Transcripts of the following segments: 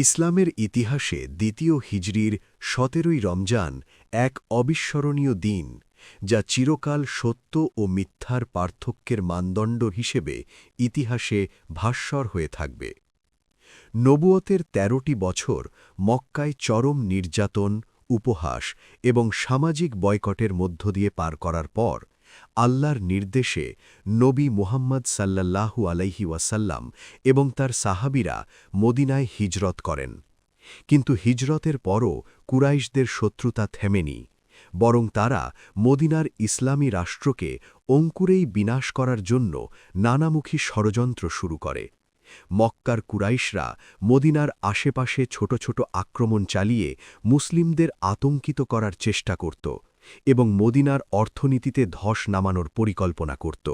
ইসলামের ইতিহাসে দ্বিতীয় হিজরির ১৭ই রমজান এক অবিস্মরণীয় দিন, যা চিরকাল সত্য ও মিথ্যার পার্থক্যের মানদণ্ড হিসেবে ইতিহাসে ভাস্বর হয়ে থাকবে। নবুয়তের ১৩টি বছর মক্কায় চরম নির্যাতন, উপহাস এবং সামাজিক বয়কটের মধ্য দিয়ে পার করার পর আল্লাহর নির্দেশে নবী মুহাম্মদ সাল্লাল্লাহু আলাইহি ওয়াসাল্লাম এবং তার সাহাবীরা মদিনায় হিজরত করেন। কিন্তু হিজরতের পরও কুরাইশদের শত্রুতা থেমেনি, বরং তারা মদিনার ইসলামী রাষ্ট্রকে অঙ্কুরেই বিনাশ করার জন্য নানামুখী ষড়যন্ত্র শুরু করে। মক্কার কুরাইশরা মদিনার আশেপাশে ছোট ছোট আক্রমণ চালিয়ে মুসলিমদের আতঙ্কিত করার চেষ্টা করত এবং মদিনার অর্থনীতিতে ধস নামানোর পরিকল্পনা করত।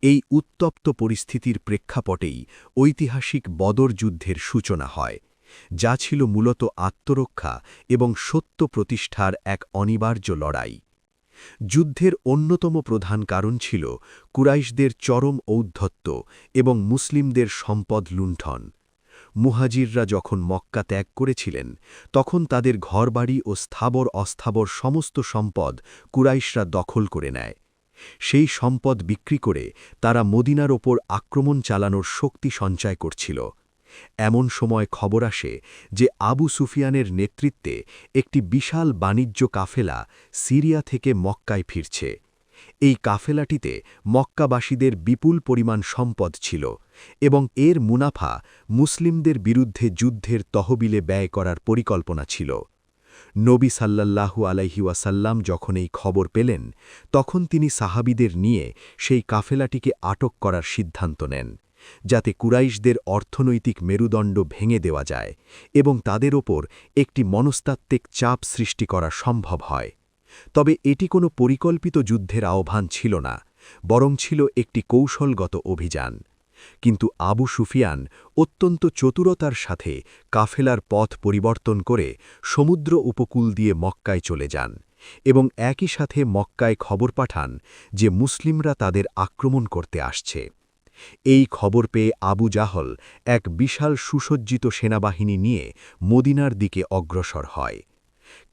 এই উত্তপ্ত পরিস্থিতির প্রেক্ষাপটেই ঐতিহাসিক বদর যুদ্ধের সূচনা হয়, যা ছিল মূলত আত্মরক্ষা এবং সত্য প্রতিষ্ঠার এক অনিবার্য লড়াই। যুদ্ধের অন্যতম প্রধান কারণ ছিল কুরাইশদের চরম ঔদ্ধত্য এবং মুসলিমদের সম্পদ লুণ্ঠন। মুহাজিররা যখন মক্কা ত্যাগ করেছিলেন, তখন তাদের ঘরবাড়ি ও স্থাবর অস্থাবর সমস্ত সম্পদ কুরাইশরা দখল করে নেয়। সেই সম্পদ বিক্রি করে তারা মদিনার ওপর আক্রমণ চালানোর শক্তি সঞ্চয় করছিল। এমন সময় খবর আসে যে আবু সুফিয়ানের নেতৃত্বে একটি বিশাল বাণিজ্য কাফেলা সিরিয়া থেকে মক্কায় ফিরছে। এই কাফেলাটিতে মক্কাবাসীদের বিপুল পরিমাণ সম্পদ ছিল এবং এর মুনাফা মুসলিমদের বিরুদ্ধে যুদ্ধের তহবিলে ব্যয় করার পরিকল্পনা ছিল। নবী সাল্লাল্লাহু আলাইহি ওয়াসাল্লাম যখন এই খবর পেলেন, তখন তিনি সাহাবীদের নিয়ে সেই কাফেলাটিকে আটক করার সিদ্ধান্ত নেন, যাতে কুরাইশদের অর্থনৈতিক মেরুদণ্ড ভেঙে দেওয়া যায় এবং তাদের ওপর একটি মনস্তাত্ত্বিক চাপ সৃষ্টি করা সম্ভব হয়। তবে এটি কোনো পরিকল্পিত যুদ্ধের আহ্বান ছিল না, বরং ছিল একটি কৌশলগত অভিযান। কিন্তু আবু সুফিয়ান অত্যন্ত চতুরতার সাথে কাফেলার পথ পরিবর্তন করে সমুদ্র উপকূল দিয়ে মক্কায় চলে যান এবং একই সাথে মক্কায় খবর পাঠান যে মুসলিমরা তাদের আক্রমণ করতে আসছে। এই খবর পেয়ে আবু জাহল এক বিশাল সুসজ্জিত সেনাবাহিনী নিয়ে মদিনার দিকে অগ্রসর হয়।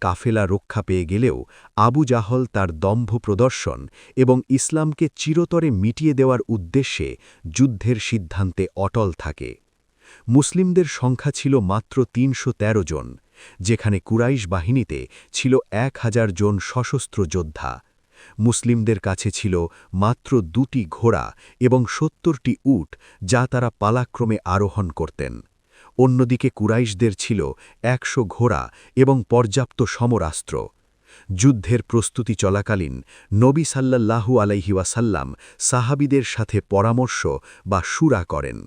কাফেলা রক্ষা পেয়ে গেলেও আবু জাহল তার দম্ভ প্রদর্শন এবং ইসলামকে চিরতরে মিটিয়ে দেওয়ার উদ্দেশ্যে যুদ্ধের সিদ্ধান্তে অটল থাকে। মুসলিমদের সংখ্যা ছিল মাত্র ৩১৩ জন, যেখানে কুরাইশ বাহিনীতে ছিল ১,০০০ জন সশস্ত্র যোদ্ধা। মুসলিমদের কাছে ছিল মাত্র ২টি ঘোড়া এবং ৭০টি উট, যা তারা পালাক্রমে আরোহণ করতেন। অন্যদিকে কুরাইশদের ছিল ১০০ ঘোড়া এবং পর্যাপ্ত সমরাস্ত্র। যুদ্ধের প্রস্তুতি চলাকালীন নবী সাল্লাল্লাহু আলাইহি ওয়াসাল্লাম সাহাবীদের সাথে পরামর্শ বা শুরা করেন।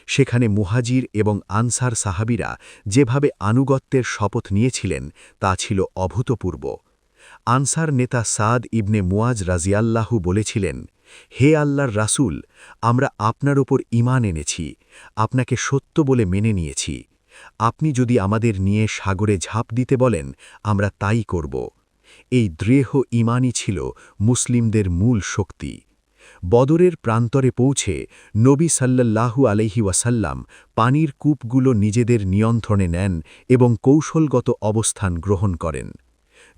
সেখানে মুহাজির এবং আনসার সাহাবীরা যেভাবে আনুগত্যের শপথ নিয়েছিলেন, তা ছিল অভূতপূর্ব। আনসার নেতা সাদ ইবনে মুয়াজ রাজিয়াল্লাহু বলেছিলেন, হে আল্লাহর রাসূল, আমরা আপনার ওপর ঈমান এনেছি, আপনাকে সত্য বলে মেনে নিয়েছি। আপনি যদি আমাদের নিয়ে সাগরে ঝাঁপ দিতে বলেন, আমরা তাই করব। এই দৃঢ় ঈমানই ছিল মুসলিমদের মূল শক্তি। বদরের প্রান্তরে পৌঁছে নবী সাল্লাল্লাহু আলাইহি ওয়াসাল্লাম পানির কূপগুলো নিজেদের নিয়ন্ত্রণে নেন এবং কৌশলগত অবস্থান গ্রহণ করেন।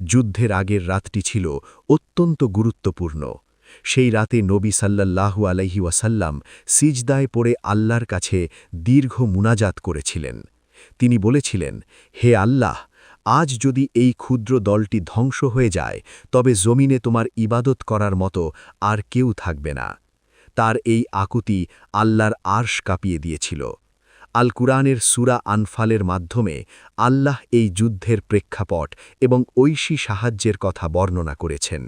যুদ্ধের আগের রাতটি ছিল অত্যন্ত গুরুত্বপূর্ণ। সেই রাতে নবী সাল্লাল্লাহু আলাইহি ওয়াসাল্লাম সিজদায় পড়ে আল্লাহর কাছে দীর্ঘ মুনাজাত করেছিলেন। তিনি বলেছিলেন, হে আল্লাহ, আজ যদি এই ক্ষুদ্র দলটি ধ্বংস হয়ে যায়, তবে জমিনে তোমার ইবাদত করার মতো আর কেউ থাকবে না। তার এই আকুতি আল্লাহর আরশ কাঁপিয়ে দিয়েছিল। আল কুরআনের সূরা আনফালের মাধ্যমে আল্লাহ এই যুদ্ধের প্রেক্ষাপট এবং ঐশী সাহায্যের কথা বর্ণনা করেছেন।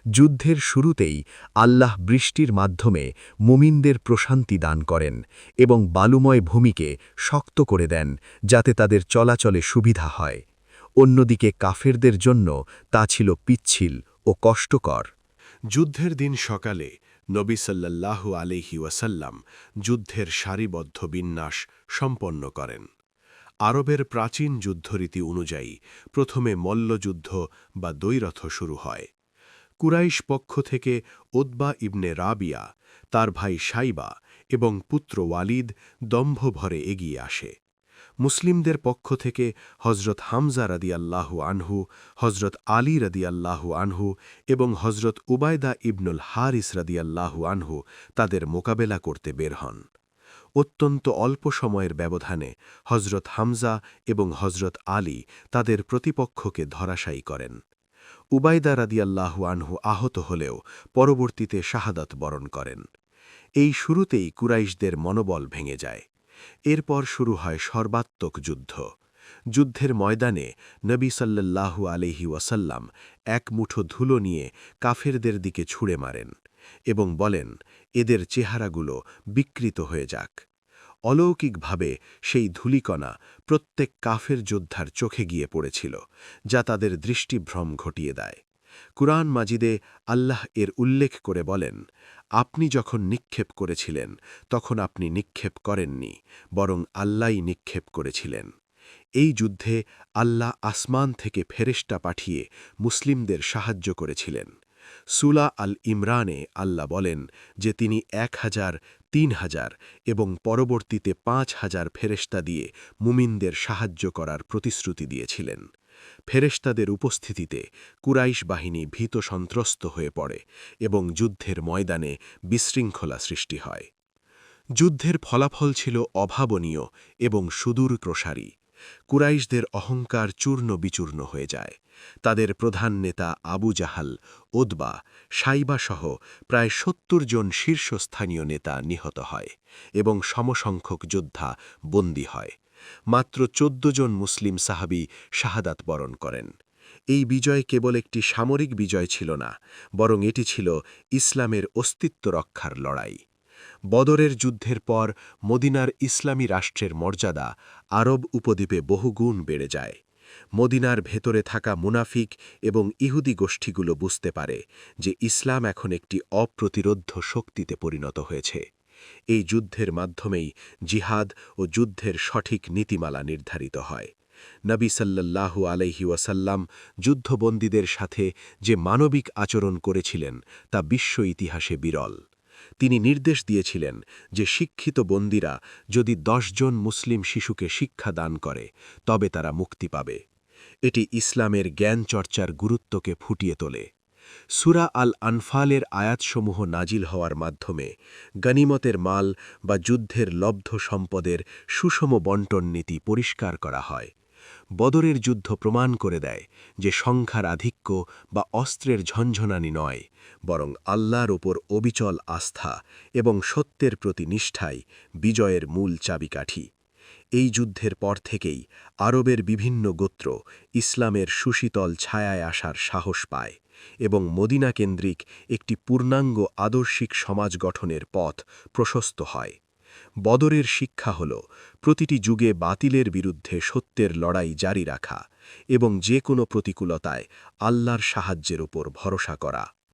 যুদ্ধের শুরুতেই আল্লাহ বৃষ্টির মাধ্যমে মুমিনদের প্রশান্তি দান করেন এবং বালুময় ভূমিকে শক্ত করে দেন, যাতে তাদের চলাচলে সুবিধা হয়। অন্যদিকে কাফেরদের জন্য তা ছিল পিচ্ছিল ও কষ্টকর। যুদ্ধের দিন সকালে নবী সাল্লাল্লাহু আলাইহি ওয়াসাল্লাম যুদ্ধের সারিবদ্ধ বিন্যাস সম্পন্ন করেন। আরবের প্রাচীন যুদ্ধরীতি অনুযায়ী প্রথমে মল্লযুদ্ধ বা দ্বৈরথ শুরু হয়। কুরাইশ পক্ষ থেকে উতবা ইবনে রাবিয়া, তার ভাই সাইবা এবং পুত্র ওয়ালিদ দম্ভ ভরে এগিয়ে আসে। মুসলিমদের পক্ষ থেকে হজরত হামজা রাদিয়াল্লাহু আনহু, হজরত আলী রাদিয়াল্লাহু আনহু এবং হজরত উবায়দা ইবনুল হারিস রাদিয়াল্লাহু আনহু তাদের মোকাবেলা করতে বের হন। অত্যন্ত অল্প সময়ের ব্যবধানে হজরত হামজা এবং হজরত আলী তাদের প্রতিপক্ষকে ধরাশায়ী করেন। উবায়দা রাদিয়াল্লাহু আনহু আহত হলেও পরবর্তীতে শাহাদাত বরণ করেন। এই শুরুতেই কুরাইশদের মনোবল ভেঙে যায়। এরপর শুরু হয় সর্বাত্মক যুদ্ধ। যুদ্ধের ময়দানে নবী সাল্লাল্লাহু আলাইহি ওয়াসাল্লাম এক মুঠো ধুলো নিয়ে কাফেরদের দিকে ছুঁড়ে মারেন এবং বলেন, এদের চেহারাগুলো বিকৃত হয়ে যাক। অলৌকিকভাবে সেই ধূলিকণা প্রত্যেক কাফের যোদ্ধার চোখে গিয়ে পড়েছিল, যা তাদের দৃষ্টিভ্রম ঘটিয়ে দেয়। কুরআন মাজিদে আল্লাহ এর উল্লেখ করে বলেন, আপনি যখন নিক্ষেপ করেছিলেন তখন আপনি নিক্ষেপ করেননি, বরং আল্লাহই নিক্ষেপ করেছিলেন। এই যুদ্ধে আল্লাহ আসমান থেকে ফেরেশতা পাঠিয়ে মুসলিমদের সাহায্য করেছিলেন। সূরা আল ইমরানে আল্লাহ বলেন যে তিনি ১,০০০, ৩,০০০ এবং পরবর্তীতে ৫,০০০ ফেরেশতা দিয়ে মুমিনদের সাহায্য করার প্রতিশ্রুতি দিয়েছিলেন। ফেরেশতাদের উপস্থিতিতে কুরাইশ বাহিনী ভীত সন্ত্রস্ত হয়ে পড়ে এবং যুদ্ধের ময়দানে বিশৃঙ্খলা সৃষ্টি হয়। যুদ্ধের ফলাফল ছিল অভাবনীয় এবং সুদূর প্রসারী। কুরাইশদের অহংকার চূর্ণ বিচূর্ণ হয়ে যায়। তাদের প্রধান নেতা আবু জাহাল, উতবা, সাইবা সহ প্রায় ৭০ জন শীর্ষস্থানীয় নেতা নিহত হয় এবং সমসংখ্যক যোদ্ধা বন্দী হয়। মাত্র ১৪ জন মুসলিম সাহাবী শাহাদাত বরণ করেন। এই বিজয় কেবল একটি সামরিক বিজয় ছিল না, বরং এটি ছিল ইসলামের অস্তিত্ব রক্ষার লড়াই। বদরের যুদ্ধের পর মদিনার ইসলামী রাষ্ট্রের মর্যাদা আরব উপদ্বীপে বহুগুণ বেড়ে যায়। মদিনার ভেতরে থাকা মুনাফিক এবং ইহুদি গোষ্ঠীগুলো বুঝতে পারে যে ইসলাম এখন একটি অপ্রতিরোধ্য শক্তিতে পরিণত হয়েছে। এই যুদ্ধের মাধ্যমেই জিহাদ ও যুদ্ধের সঠিক নীতিমালা নির্ধারিত হয়। নবী সাল্লাল্লাহু আলাইহি ওয়াসাল্লাম যুদ্ধবন্দীদের সাথে যে মানবিক আচরণ করেছিলেন তা বিশ্ব ইতিহাসে বিরল। তিনি নির্দেশ দিয়েছিলেন যে শিক্ষিত বন্দীরা যদি ১০ জন মুসলিম শিশুকে শিক্ষা দান করে তবে তারা মুক্তি পাবে। এটি ইসলামের জ্ঞান চর্চার গুরুত্বকে ফুটিয়ে তোলে। সূরা আল আনফালের আয়াতসমূহ নাজিল হওয়ার মাধ্যমে গনিমতের মাল বা যুদ্ধের লব্ধ সম্পদের সুষম বণ্টন নীতি পরিষ্কার করা হয়। বদরের যুদ্ধ প্রমাণ করে দেয় যে সংখ্যার আধিক্য বা অস্ত্রের ঝনঝনানি নয়, বরং আল্লাহর ওপর অবিচল আস্থা এবং সত্যের প্রতি নিষ্ঠাই বিজয়ের মূল চাবিকাঠি। এই যুদ্ধের পর থেকেই আরবের বিভিন্ন গোত্র ইসলামের সুশীতল ছায়ায় আসার সাহস পায় এবং মদিনা কেন্দ্রিক একটি পূর্ণাঙ্গ আদর্শিক সমাজ গঠনের পথ প্রশস্ত হয়। বদরের শিক্ষা হল প্রতিটি যুগে বাতিলের বিরুদ্ধে সত্যের লড়াই জারি রাখা এবং যে কোনো প্রতিকূলতায় আল্লাহর সাহায্যের উপর ভরসা করা।